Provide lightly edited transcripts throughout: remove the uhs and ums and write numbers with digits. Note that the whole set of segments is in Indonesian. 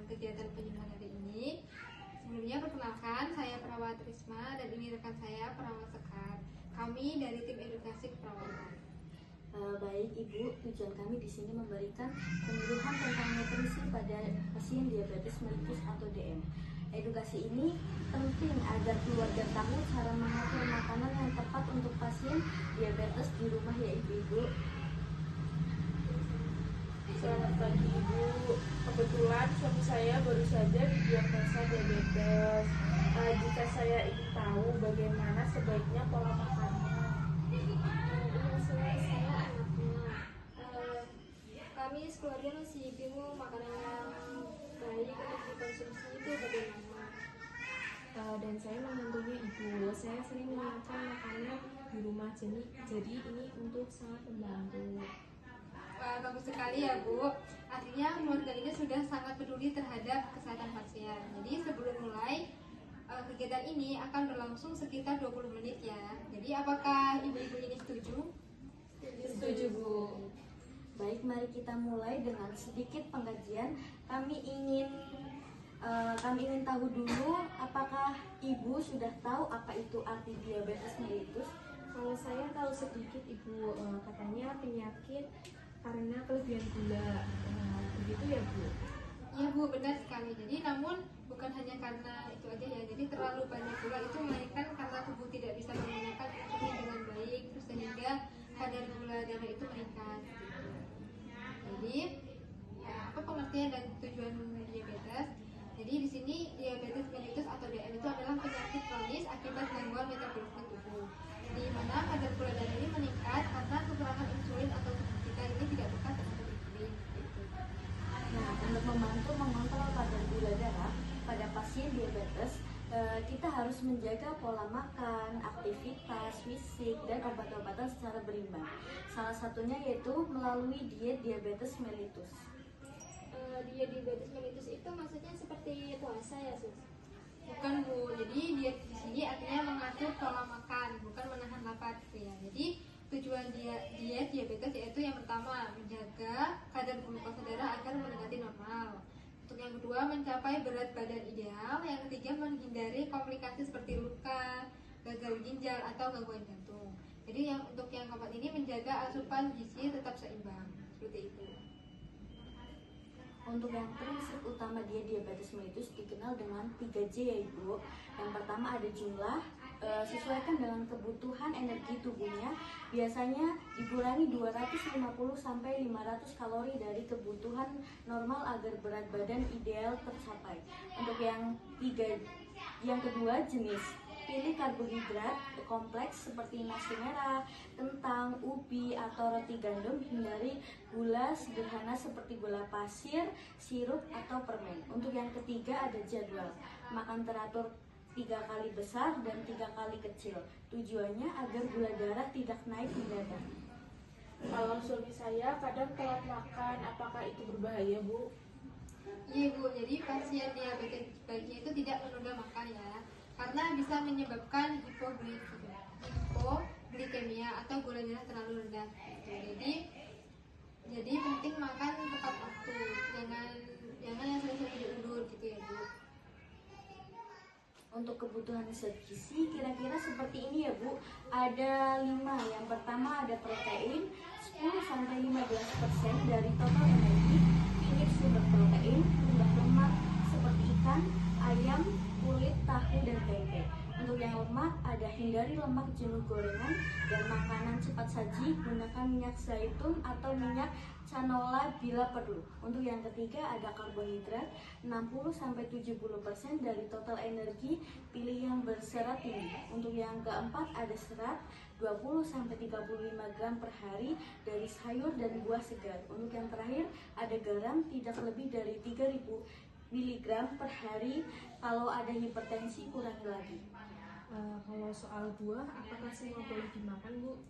kegiatan penyuluhan hari ini. Sebelumnya perkenalkan, saya Perawat Risma dan ini rekan saya Perawat Sekar. Kami dari tim edukasi keperawatan. Baik Ibu, tujuan kami di sini memberikan penyuluhan tentang nutrisi pada pasien diabetes mellitus atau DM. Edukasi ini penting agar keluarga tahu cara mengatur makanan yang tepat untuk pasien diabetes di rumah ya Ibu. Selamat pagi Ibu. Kebetulan suami saya baru saja didiagnosa diabetes. Jika saya ingin tahu bagaimana sebaiknya pola makannya. Saya anaknya. Kami sekeluarga masih bingung makanan yang baik untuk dikonsumsi itu bagaimana. Dan saya membantunya Ibu. Saya sering menyiapkan makanan di rumah, jadi ini untuk sangat membantu. Wah, bagus sekali ya Bu. Artinya keluarga ini sudah sangat peduli terhadap kesehatan pasien. Jadi sebelum mulai kegiatan ini akan berlangsung sekitar 20 menit ya. Jadi apakah ibu-ibu ini setuju? Setuju Bu. Baik, mari kita mulai dengan sedikit pengkajian. Kami ingin tahu dulu apakah Ibu sudah tahu apa itu arti diabetes mellitus? Kalau saya tahu sedikit Ibu, katanya penyakit karena kelebihan gula. Begitu ya Bu? Iya Bu, benar sekali. Jadi namun bukan hanya karena itu aja ya. Jadi terlalu banyak gula itu melainkan karena tubuh tidak bisa menggunakan insulin dengan baik, terus sehingga kadar gula darah itu meningkat. Jadi apa pengertian dan tujuan diabetes? Jadi di sini diabetes mellitus atau DM itu adalah penyakit kronis akibat gangguan metabolisme tubuh, di mana kadar gula darah ini meningkat karena kekurangan insulin atau tubuh kita ini tidak peka terhadap insulin. Nah, untuk membantu mengontrol kadar gula darah pada pasien diabetes, kita harus menjaga pola makan, aktivitas fisik, dan obat-obatan secara berimbang. Salah satunya yaitu melalui diet diabetes mellitus. Diet diabetes mellitus itu maksudnya seperti puasa ya Sus? Bukan Bu, jadi diet di sini artinya mengatur pola makan, bukan menahan lapar gitu ya. Jadi tujuan diet diabetes yaitu yang pertama menjaga kadar glukosa darah agar mendekati normal. Untuk yang kedua mencapai berat badan ideal. Yang ketiga menghindari komplikasi seperti luka, gagal ginjal atau gangguan jantung. Jadi untuk yang keempat ini menjaga asupan gizi tetap seimbang seperti itu. Untuk yang prinsip utama diabetes mellitus dikenal dengan 3J ya Ibu. Yang pertama ada jumlah, sesuaikan dengan kebutuhan energi tubuhnya. Biasanya dikurangi 250 sampai 500 kalori dari kebutuhan normal agar berat badan ideal tercapai. Untuk yang kedua jenis. Pilih karbohidrat kompleks seperti nasi merah, kentang, ubi, atau roti gandum. Hindari gula sederhana seperti gula pasir, sirup, atau permen. Untuk yang ketiga ada jadwal. Makan teratur 3 kali besar dan 3 kali kecil. Tujuannya agar gula darah tidak naik mendadak. Kalau suami saya kadang telat makan, apakah itu berbahaya Bu? Iya Bu, jadi pasien diabetes sebaiknya itu tidak menunda makan ya, karena bisa menyebabkan hipoglikemia atau gula darah terlalu rendah. Jadi penting makan tepat waktu, jangan yang sering-sering diundur gitu ya Bu. Untuk kebutuhan zat gizi kira-kira seperti ini ya Bu. Ada 5. Yang pertama ada protein 10-15% dari total energi. Pilih sumber protein, sumber lemak seperti ikan, ayam, kulit, tahu, dan tempe. Untuk yang lemak ada hindari lemak jenuh gorengan dan makanan cepat saji. Gunakan minyak zaitun atau minyak canola bila perlu. Untuk yang ketiga ada karbohidrat 60-70% dari total energi. Pilih yang berserat tinggi. Untuk yang keempat ada serat 20-35 gram per hari dari sayur dan buah segar. Untuk yang terakhir ada garam tidak lebih dari 3000 miligram per hari. Kalau ada hipertensi kurangi lagi. Kalau soal buah, apakah semua boleh dimakan Bu?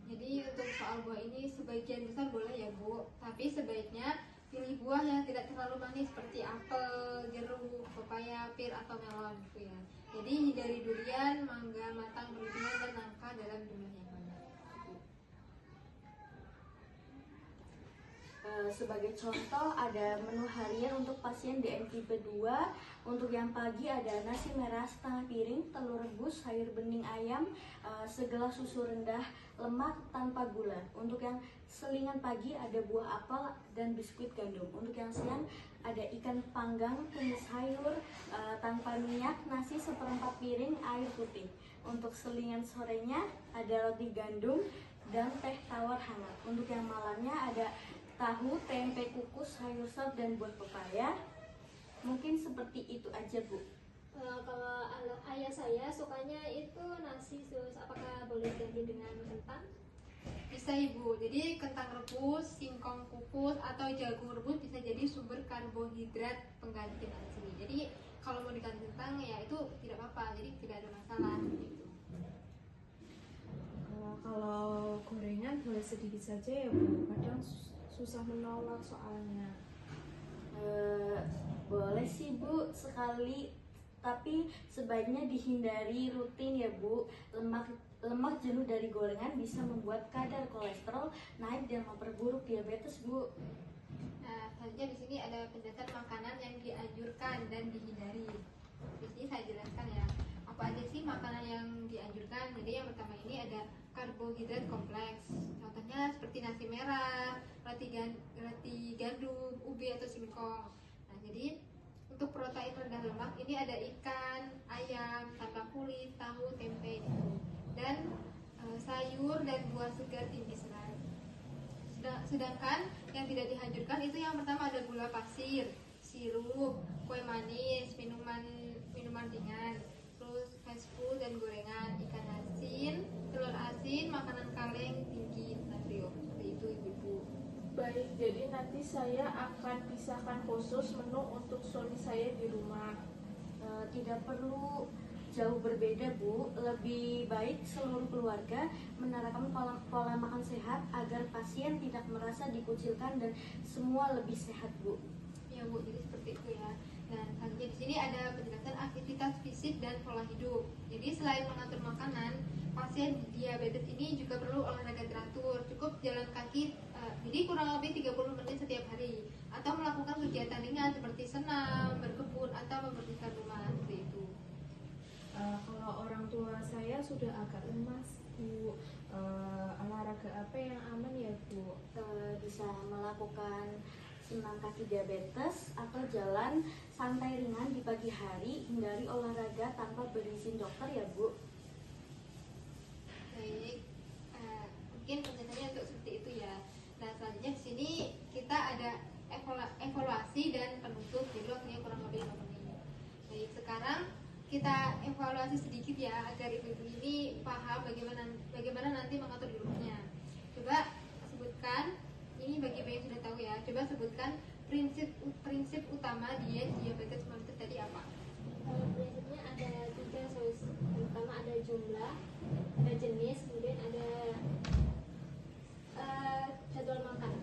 Jadi untuk soal buah ini sebagian besar boleh ya Bu, tapi sebaiknya pilih buah yang tidak terlalu manis seperti apel, jeruk, pepaya, pir, atau melon gitu ya. Jadi hindari durian, mangga matang berlebihan, dan nangka dalam jumlah yang banyak. Sebagai contoh ada menu harian untuk pasien DM tipe 2. Untuk yang pagi ada nasi merah setengah piring, telur rebus, sayur bening ayam, segelas susu rendah lemak tanpa gula. Untuk yang selingan pagi ada buah apel dan biskuit gandum. Untuk yang siang ada ikan panggang, tumis sayur tanpa minyak, nasi seperempat piring, air putih. Untuk selingan sorenya ada roti gandum dan teh tawar hangat. Untuk yang malamnya ada tahu, tempe kukus, sayur sop, dan buah pepaya. Mungkin seperti itu aja, Bu. Kalau ayah saya sukanya itu nasi sus, apakah boleh ganti dengan kentang? Bisa Ibu, jadi kentang rebus, singkong kukus, atau jagung rebus bisa jadi sumber karbohidrat pengganti nasi. Jadi kalau mau diganti kentang ya itu tidak apa-apa, jadi tidak ada masalah gitu. Kalau gorengan boleh sedikit saja ya Bu, kadang susah menolak soalnya. Boleh sih Bu, sekali, tapi sebaiknya dihindari rutin ya Bu. Lemak jenuh dari gorengan bisa membuat kadar kolesterol naik dan memperburuk diabetes, Bu. Nah, selanjutnya di sini ada pendasar makanan yang dianjurkan dan dihindari. Di sini saya jelaskan ya, apa aja sih makanan yang dianjurkan. Jadi yang pertama ini ada karbohidrat kompleks. Contohnya seperti nasi merah, roti gandum, ubi atau singkong. Nah, jadi untuk protein rendah lemak ini ada ikan, ayam, tanpa kulit, tahu, tempe gitu. Dan sayur dan buah segar tinggi serat. Sedangkan yang tidak dianjurkan itu yang pertama ada gula pasir, sirup, kue manis, minuman ringan, terus fast food dan gorengan, ikan asin, telur asin, makanan kaleng tinggi natrium. Seperti itu Ibu. Baik, jadi nanti saya akan pisahkan khusus menu untuk suami saya di rumah. Tidak perlu jauh berbeda Bu, lebih baik seluruh keluarga menerapkan pola makan sehat agar pasien tidak merasa dikucilkan dan semua lebih sehat Bu. Ya Bu, jadi seperti itu ya. Dan selanjutnya di sini ada penjelasan aktivitas fisik dan pola hidup. Jadi selain mengatur makanan, pasien diabetes ini juga perlu olahraga teratur, cukup jalan kaki, jadi kurang lebih 30 menit setiap hari, atau melakukan kegiatan ringan seperti senam, berkebun, atau membersihkan rumah seperti itu. Kalau orang tua saya sudah agak lemas Bu, olahraga apa yang aman ya Bu? Bisa melakukan senam kaki diabetes atau jalan santai ringan di pagi hari, hindari olahraga tanpa berizin dokter ya Bu. Baik, mungkin penjelasannya untuk seperti itu ya. Nah, selanjutnya di sini kita ada evaluasi dan penutup, jadi waktunya kurang lebih 5 menit. Baik, sekarang kita evaluasi sedikit ya agar ibu-ibu ini paham bagaimana nanti mengatur di rumahnya. Coba sebutkan, ini bagi ibu yang sudah tahu ya, coba sebutkan prinsip utama diet diabetes mellitus tadi apa? Prinsipnya ada 3 sus. Yang pertama ada jumlah, ada jenis, kemudian ada jadwal makan.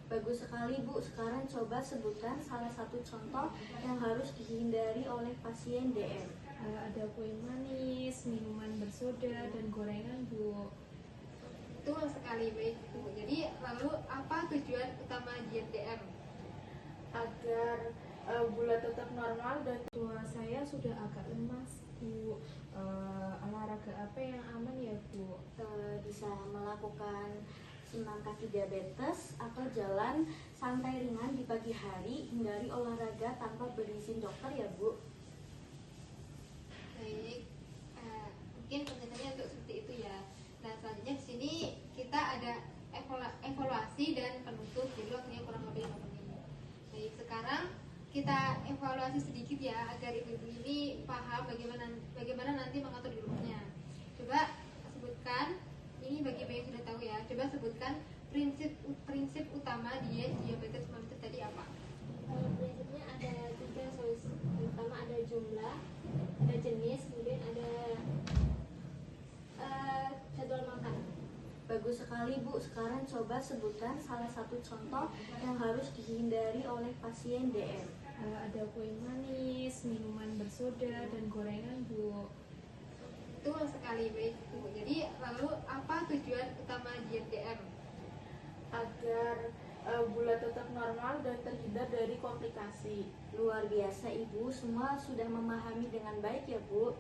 Bagus sekali Bu, sekarang coba sebutkan salah satu contoh yang harus dihindari oleh pasien DM. Ada kue manis, minuman bersoda, dan gorengan Bu. Betul sekali, baik Bu. Jadi lalu apa tujuan utama diet DM? Agar gula tetap normal dan tua saya sudah agak lemas Bu. Olahraga apa yang aman ya Bu? Bisa melakukan senam kaki diabetes atau jalan santai ringan di pagi hari, hindari olahraga tanpa berizin dokter ya Bu. Baik, mungkin penjelasannya untuk seperti itu ya. Nah, selanjutnya di sini kita ada evaluasi dan penutup, jadi waktunya kurang lebih 5 menit. Baik, sekarang kita evaluasi sedikit ya agar ibu-ibu ini paham bagaimana nanti mengatur di rumahnya. Coba sebutkan, ini bagi ibu yang sudah tahu ya, coba sebutkan prinsip utama diet diabetes mellitus tadi apa? Prinsipnya ada 3 sus. Yang pertama ada jumlah, ada jenis, kemudian ada jadwal makan. Bagus sekali Bu, sekarang coba sebutkan salah satu contoh yang harus dihindari oleh pasien DM. Ada kue manis, minuman bersoda, dan gorengan Bu. Betul sekali, baik Bu. Jadi lalu apa tujuan utama diet DM? Agar Gula tetap normal dan terhindar dari komplikasi. Luar biasa Ibu, semua sudah memahami dengan baik ya Bu.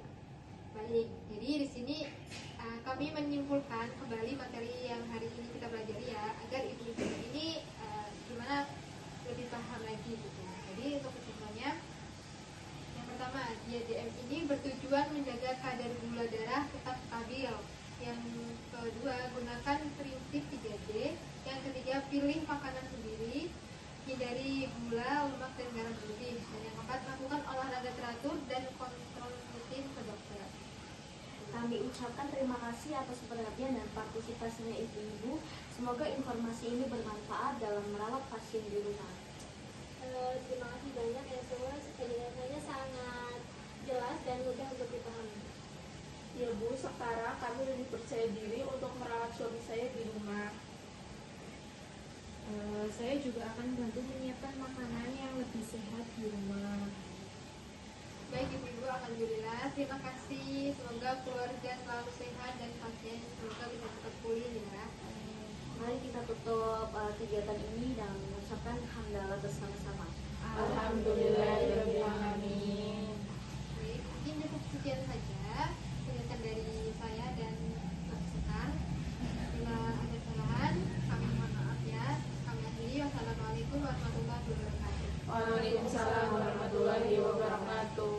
Baik, jadi di sini kami menyimpulkan kembali materi yang hari ini kita pelajari ya, agar ibu-ibu ini gimana lebih paham lagi gitu. Jadi untuk kesimpulannya, yang pertama, DIEDM ini bertujuan menjaga kadar gula darah tetap stabil. Yang kedua, gunakan prinsip 3D. Yang ketiga, pilih makanan sendiri, hindari gula, lemak, dan garam berlebih. Dan yang keempat, lakukan olahraga teratur dan kontrol rutin ke dokter. Kami ucapkan terima kasih atas perhatian dan partisipasinya ibu-ibu. Semoga informasi ini bermanfaat dalam merawat pasien di rumah. Terima kasih banyak ya semua, penjelasannya sangat jelas dan mudah untuk dipahami. Ya Bu, sekarang kami lebih percaya diri untuk merawat suami saya di rumah. Saya juga akan bantu menyiapkan makanan yang lebih sehat di rumah. Baik ibu-ibu, alhamdulillah, terima kasih. Semoga keluarga selalu sehat dan pasien semoga bisa cepat pulih ya. Mari kita tutup kegiatan ini dan mengucapkan hamdalah bersama-sama. Alhamdulillahirabbil alamin. Baik, mungkin cukup sekian saja penjelasan dari saya dan Pak Sekar. Bila ada kesalahan, kami mohon maaf ya. Kami akhiri. Wassalamualaikum warahmatullahi wabarakatuh. Waalaikumsalam warahmatullahi wabarakatuh.